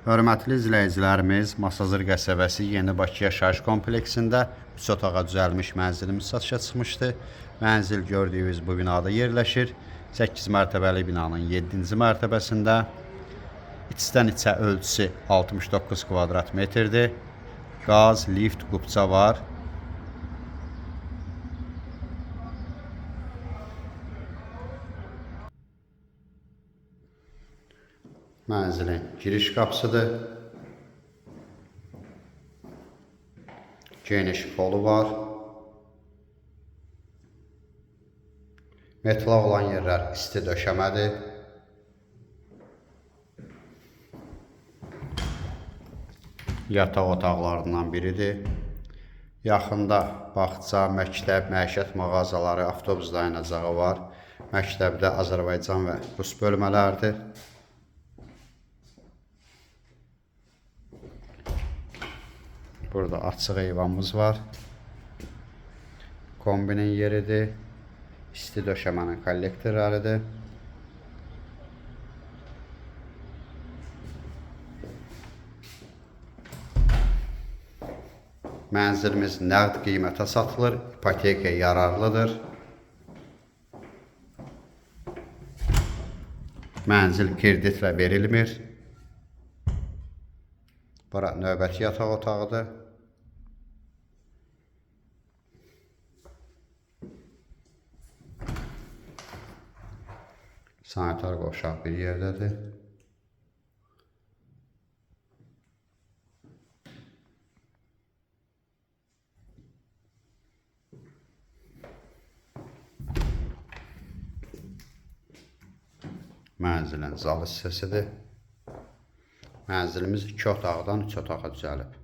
Hörmətli izləyicilərimiz, Masazır qəsəbəsi Yeni Bakı yaşayış kompleksində 3 otağa düzəlmiş mənzilimiz satışa çıxmışdı. Mənzil gördüyünüz bu binada yerləşir. 8 mərtəbəli binanın 7-ci mərtəbəsində. İçdən içə ölçüsü 69 kvadrat metrdir. Qaz, lift, qubça var. Mənzilin giriş qapısıdır. Geniş polu var. Metlaq olan yerlər isti döşəmədir. Yataq otaqlarından biridir. Yaxında bağça, məktəb, məişət mağazaları, avtobus dayanacağı var. Məktəbdə Azərbaycan və Rus bölmələrdir. Burada açıq eyvanımız var. Kombinin yeridir. İsti döşəmənin kollektorlarıdır. Mənzilimiz nəqd qiymətə satılır. İpoteka yararlıdır. Mənzil kreditlə verilmir. Bura növbəti yataq otağıdır. Sanitar qovşaq bir yerdədir. Mənzilin zal hissəsidir. Mənzilimiz 2 otaqdan 3 otağa düzəlib.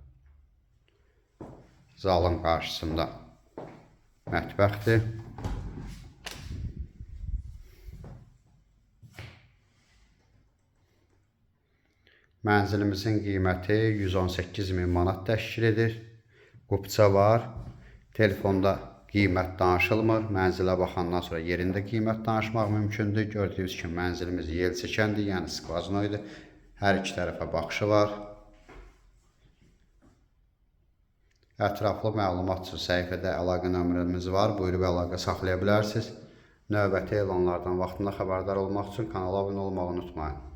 Zalın qarşısında mətbəxdir. Mənzilimizin qiyməti 118.000 manat təşkil edir. Qubça var. Telefonda qiymət danışılmır. Mənzilə baxandan sonra yerində qiymət danışmaq mümkündür. Gördüyünüz kimi mənzilimiz yel çəkəndir, yəni skvaznoydur. Hər iki tərəfə baxışı var. Ətraflı məlumat üçün səhifədə əlaqə nömrəmiz var. Buyurub əlaqə saxlaya bilərsiniz. Növbəti elanlardan vaxtında xəbərdar olmaq üçün kanala abunə olmağı unutmayın.